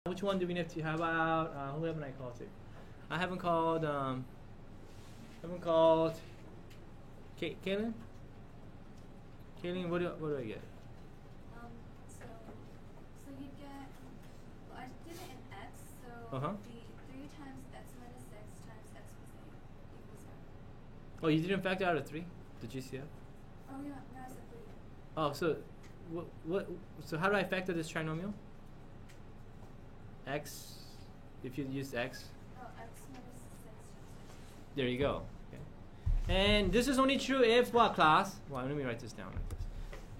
Which one do we need to? How about who haven't I called to? I haven't called. Kaylin. Kaylin, what do I get? So you get. Well, I did it in x, so Uh-huh. it'd be 3 times x minus 6 times x plus 8 equals 0. Oh, you didn't factor out a 3, the GCF. Oh yeah, no, I said 3. Oh, so what? So how do I factor this trinomial? X, if you use x. Oh, x minus 6 times x plus 8. There you go. Okay. And this is only true if what, class? Well, let me write this down like this.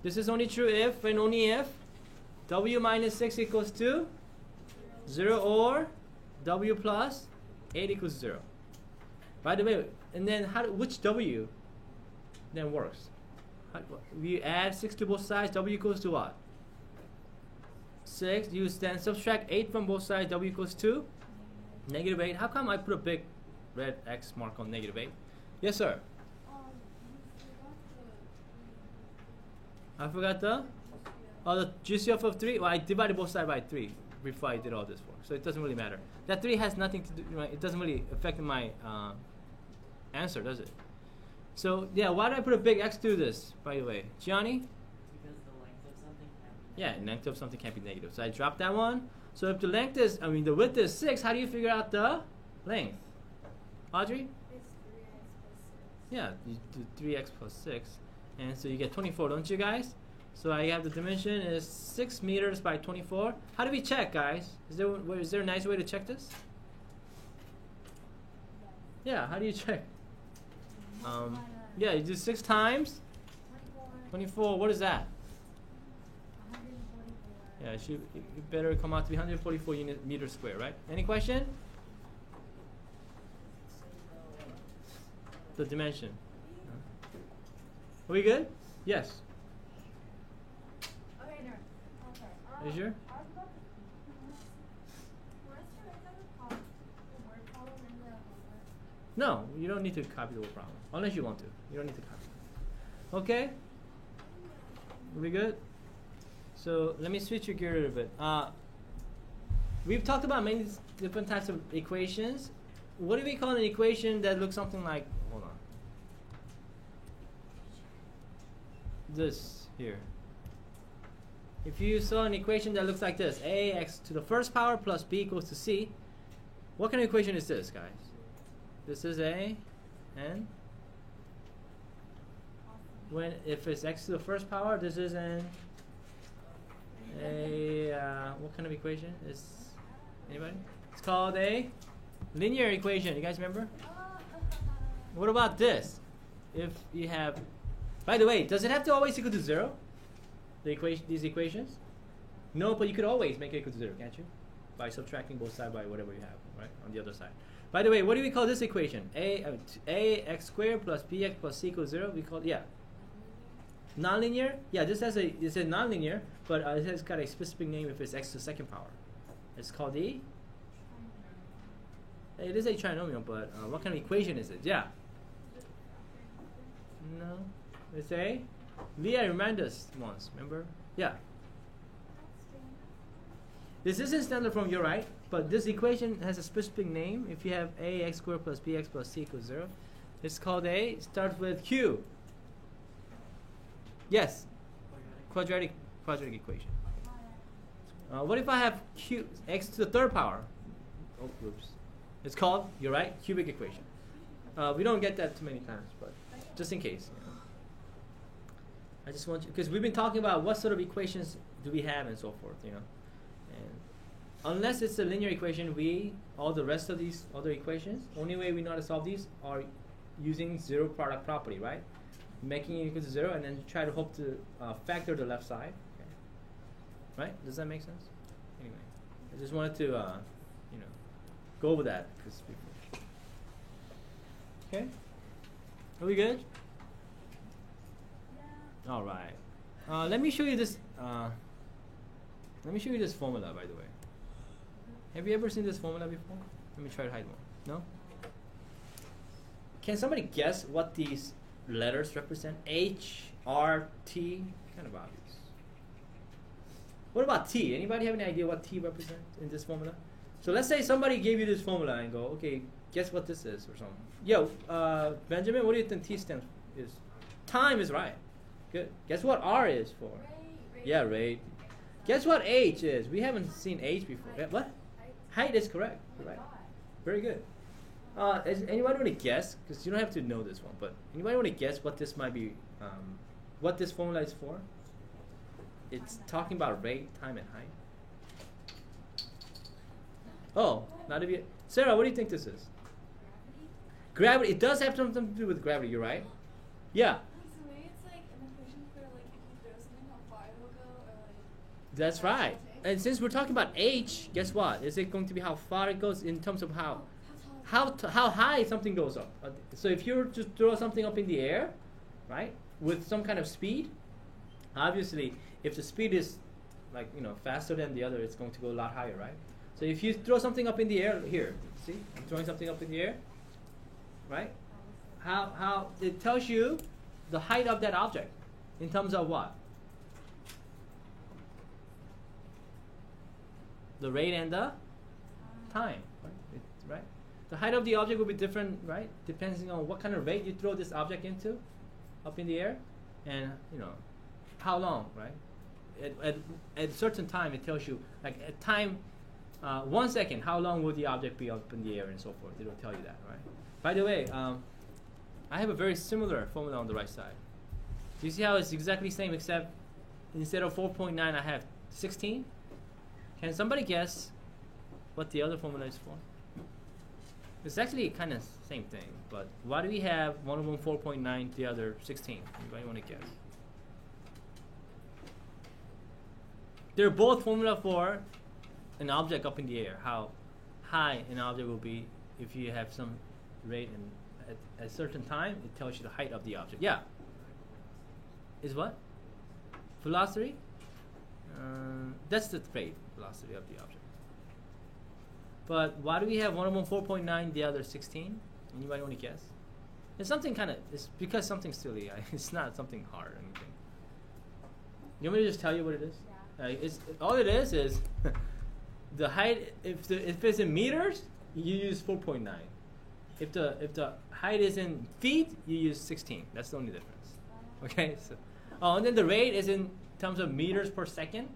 This is only true if and only if w minus 6 equals to 0 or w plus 8 equals 0. By the way, and then which w then works? We add 6 to both sides, w equals to what? 6. You then subtract 8 from both sides, w equals to negative 8. How come I put a big red X mark on negative 8? Yes, sir. I forgot the GCF of 3. Well, I divided both sides by 3 before I did all this work, so it doesn't really matter. That 3 has nothing to do. Right? It doesn't really affect my answer, does it? So yeah, why did I put a big X through this? By the way, Gianni. Because the length of something can't be Yeah, length of something can't be negative. So I dropped that one. So if the length is, the width is 6, how do you figure out the length? Audrey? It's 3x plus 6. Yeah, you do 3x plus 6. And so you get 24, don't you guys? So I have the dimension is 6 meters by 24. How do we check, guys? Is there a nice way to check this? Yeah, how do you check? Yeah, you do 6 times 24. What is that? 144. Yeah, it better come out to be 144 meters square, right? Any question? The dimension. Are we good? Yes. Okay, no. Okay. Are you sure? No, you don't need to copy the whole problem. Unless you want to. You don't need to copy it. Okay? Are we good? So let me switch your gear a little bit. We've talked about many different types of equations. What do we call an equation that looks something like, hold on, this here? If you saw an equation that looks like this, ax to the first power plus b equals to c, what kind of equation is this, guys? This is a, and if it's x to the first power, this is what kind of equation is, anybody? It's called a linear equation. You guys remember? What about this? If you have, by the way, does it have to always equal to 0? These equations? No, but you could always make it equal to 0, can't you? By subtracting both sides by whatever you have, right, on the other side. By the way, what do we call this equation? Ax squared plus bx plus c equals 0. We call it, yeah. Nonlinear? Yeah, this has it's a nonlinear, but it has got a specific name if it's x to the second power. It's called the. It is a trinomial, but what kind of equation is it? Yeah. No, it's a. Leah reminded us once. Remember? Yeah. This isn't standard form, you're right, but this equation has a specific name. If you have ax squared plus bx plus c equals 0, it's called a, starts with q. Yes, quadratic equation. What if I have q x to the third power? Oh, oops. It's called, you're right, cubic equation. We don't get that too many times, but just in case. I just want you, because we've been talking about what sort of equations do we have and so forth, And unless it's a linear equation, all the rest of these other equations, only way we know how to solve these are using zero product property, right? Making it equal to 0 and then try to hope to factor the left side. Okay. Right? Does that make sense? Anyway, I just wanted to, go over that. Okay? Are we good? Yeah. All right. Let me show you this. Let me show you this formula, by the way. Have you ever seen this formula before? Let me try to hide one. No? Can somebody guess what these letters represent? H, R, T? Kind of obvious. What about t? Anybody have any idea what t represents in this formula? So let's say somebody gave you this formula and go, okay, guess what this is or something. Yo, Benjamin, what do you think t stands for? Is time is right. Good. Guess what r is for? Rate. Yeah, rate. Guess what h is? We haven't seen h before. Yeah, what? Height is correct. You're right. Very good. Is anybody want to guess? Because you don't have to know this one, but anybody want to guess what this might be? What this formula is for? It's talking about rate, time, and height. Oh, not if you. Sarah, what do you think this is? Gravity. It does have something to do with gravity. You're right. Yeah. So maybe it's like an equation for like if you throw something, how far it will go, or like. That's right. And since we're talking about h, guess what? Is it going to be how far it goes in terms of how high something goes up? So if you were to throw something up in the air, right, with some kind of speed, obviously, if the speed is like faster than the other, it's going to go a lot higher, right? So if you throw something up in the air, here, see, I'm throwing something up in the air, right? How it tells you the height of that object in terms of what? The rate and the time, right? The height of the object will be different, right? Depending on what kind of rate you throw this object into, up in the air, and how long, right? At a certain time, it tells you like at time 1 second, how long will the object be up in the air and so forth. It will tell you that, right? By the way, I have a very similar formula on the right side. Do you see how it's exactly the same except instead of 4.9, I have 16? Can somebody guess what the other formula is for? It's actually kind of same thing, but why do we have one of them 4.9, the other 16? Anybody want to guess? They're both formula for an object up in the air, how high an object will be if you have some rate, and at a certain time, it tells you the height of the object. Yeah. Is what? Velocity? That's the rate, velocity of the object. But why do we have one of them 4.9, the other 16? Anybody want to guess? It's something it's because something silly. It's not something hard or anything. You want me to just tell you what it is? All it is the height. If it's in meters, you use 4.9. If the height is in feet, you use 16. That's the only difference. Okay. So, and then the rate is in terms of meters per second,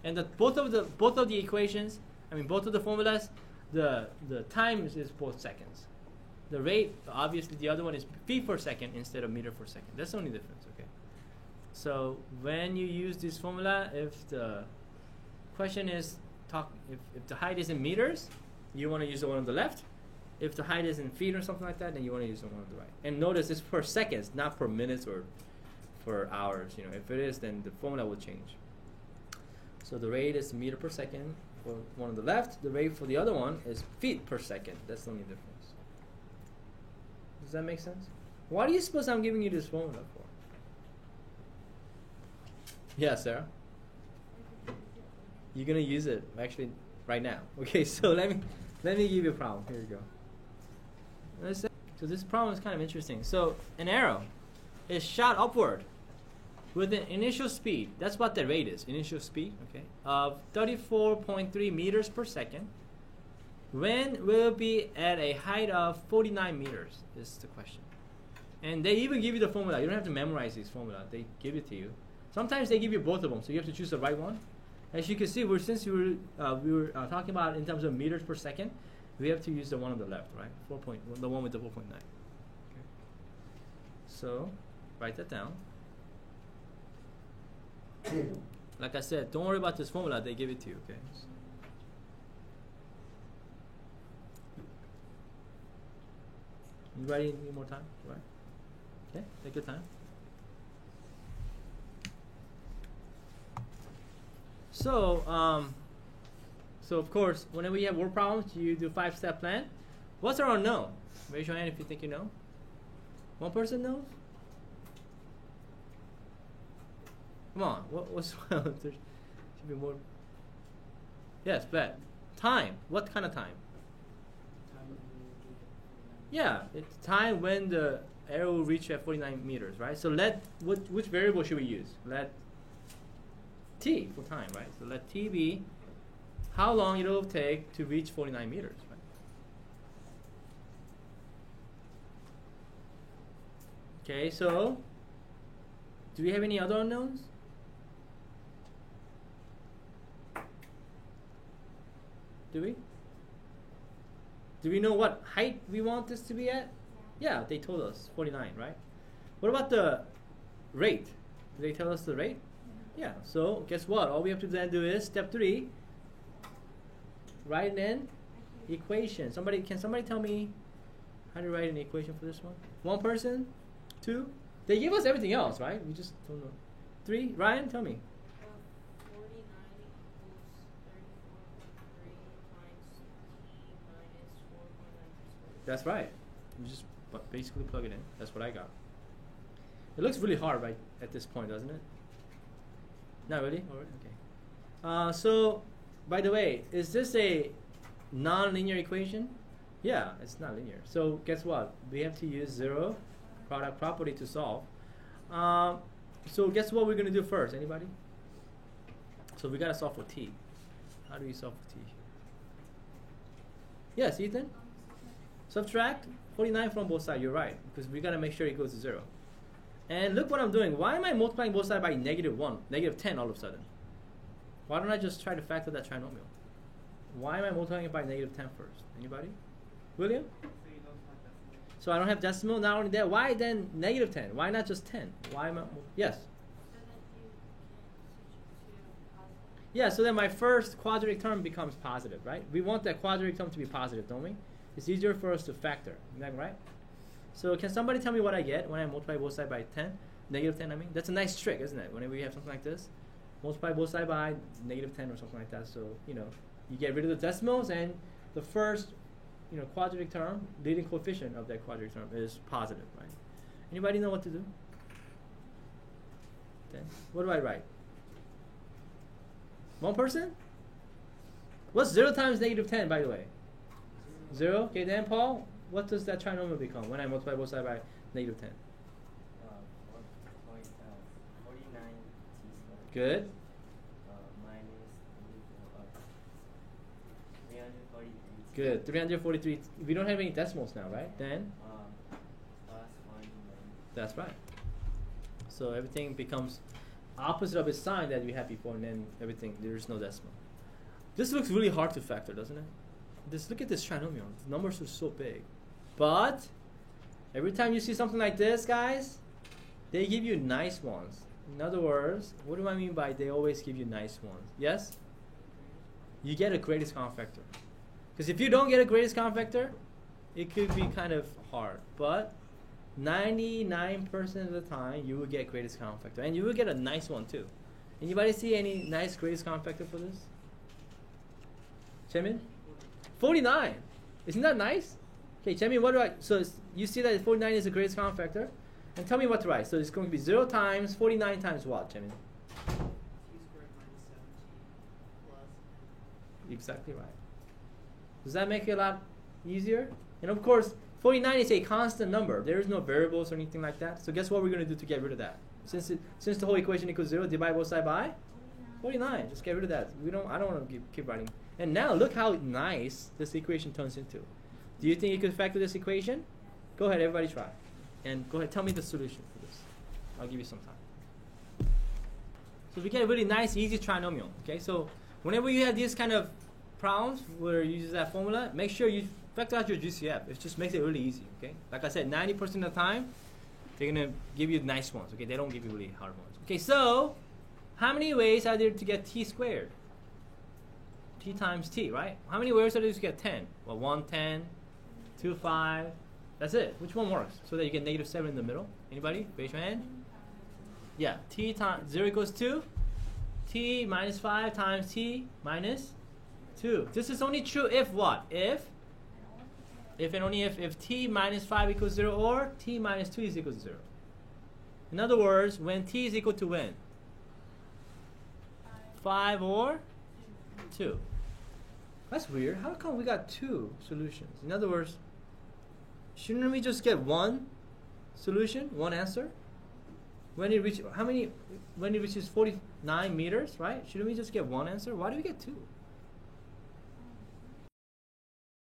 and both of the equations. I mean, both of the formulas. The time is both seconds. The rate, obviously, the other one is feet per second instead of meter per second. That's the only difference. Okay. So when you use this formula, if the question is if the height is in meters, you want to use the one on the left. If the height is in feet or something like that, then you want to use the one on the right. And notice it's per seconds, not per minutes or for hours. If it is, then the formula will change. So the rate is meter per second for one on the left. The rate for the other one is feet per second. That's the only difference. Does that make sense? Why do you suppose I'm giving you this formula for? Yeah, Sarah? You're going to use it actually right now. Okay, so let me give you a problem. Here you go. So this problem is kind of interesting. So an arrow is shot upward with an initial speed. That's what the rate is, initial speed, okay, of 34.3 meters per second. When will it be at a height of 49 meters is the question. And they even give you the formula. You don't have to memorize this formula. They give it to you. Sometimes they give you both of them, so you have to choose the right one. As you can see, since we were talking about in terms of meters per second, we have to use the one on the left, right? The one with the 4.9. Okay. So write that down. Like I said, don't worry about this formula. They give it to you, okay? You ready? Need more time? Right? Okay, take your time. So of course, whenever you have word problems, you do 5-step plan. What's our unknown? Raise your hand if you think you know. One person knows? Come on, what's there should be more. Yes, bet. Time. What kind of time? Yeah, it's time when the arrow will reach at 49 meters, right? So which variable should we use? t for time, right? So let t be how long it'll take to reach 49 meters, right? Okay, so do we have any other unknowns? Do we? Do we know what height we want this to be at? Yeah, they told us 49, right? What about the rate? Did they tell us the rate? Yeah, so guess what? All we have to then do is step 3, write an equation. Can somebody tell me how to write an equation for this one? One person? 2? They gave us everything else, right? We just don't know. 3? Ryan, tell me. 49 equals 34.3 times t minus 4.9. That's right. You just basically plug it in. That's what I got. It looks really hard right at this point, doesn't it? Not really? All right, okay. So, by the way, is this a non-linear equation? Yeah, it's not linear. So guess what? We have to use zero product property to solve. So guess what we're going to do first? Anybody? So we got to solve for t. How do we solve for t? Yes, Ethan? Subtract 49 from both sides. You're right, because we got to make sure it goes to 0. And look what I'm doing. Why am I multiplying both sides by -1, -10 all of a sudden? Why don't I just try to factor that trinomial? Why am I multiplying it by -10 first? Anybody? William? So I don't have decimal. Not only that, why then -10? Why not just 10? Why am I? Yes? Yeah, so then my first quadratic term becomes positive, right? We want that quadratic term to be positive, don't we? It's easier for us to factor. Isn't that right? So can somebody tell me what I get when I multiply both sides by 10? -10, I mean. That's a nice trick, isn't it? Whenever you have something like this, multiply both sides by -10 or something like that. So, you get rid of the decimals, and the first, quadratic term, leading coefficient of that quadratic term is positive, right? Anybody know what to do? 10. What do I write? One person? What's 0 times -10, by the way? 0. Okay, then Paul, what does that trinomial become when I multiply both sides by -10? 49 t squared. Good. Minus 343. Good. 343. We don't have any decimals now, right? Then? Plus 190. That's right. So everything becomes opposite of its sign that we had before, and then everything, there's no decimal. This looks really hard to factor, doesn't it? Look at this trinomial. The numbers are so big. But every time you see something like this, guys, they give you nice ones. In other words, what do I mean by they always give you nice ones? Yes? You get a greatest common factor. Because if you don't get a greatest common factor, it could be kind of hard. But 99% of the time, you will get greatest common factor. And you will get a nice one, too. Anybody see any nice greatest common factor for this? Chemin? 49. Isn't that nice? Okay, Chemin, what do I... So you see that 49 is the greatest common factor? And tell me what to write. So it's going to be 0 times 49 times what, Chemin? T squared minus 17 plus. Exactly right. Does that make it a lot easier? And of course, 49 is a constant number. There is no variables or anything like that. So guess what we're going to do to get rid of that? Since the whole equation equals 0, divide both sides by 49. Just get rid of that. I don't want to keep writing. And now look how nice this equation turns into. Do you think you could factor this equation? Go ahead, everybody try. And go ahead, tell me the solution for this. I'll give you some time. So we get a really nice, easy trinomial. Okay, so whenever you have these kind of problems where you use that formula, make sure you factor out your GCF. It just makes it really easy. Okay, like I said, 90% of the time, they're gonna give you nice ones. Okay, they don't give you really hard ones. Okay, so how many ways are there to get t squared? T times t, right? How many ways are there to get 10? Well, 1, 10, 2, 5. That's it. Which one works? So that you get -7 in the middle. Anybody? Raise your hand. Yeah, t times 0 equals 2. T minus 5 times t minus 2. This is only true if what? If and only if t minus 5 equals 0 or t minus 2 is equal to 0. In other words, when t is equal to when? 5 or 2. That's weird. How come we got 2 solutions? In other words, shouldn't we just get one solution, one answer? When it reaches 40, 9 meters, right? Shouldn't we just get one answer? Why do we get two?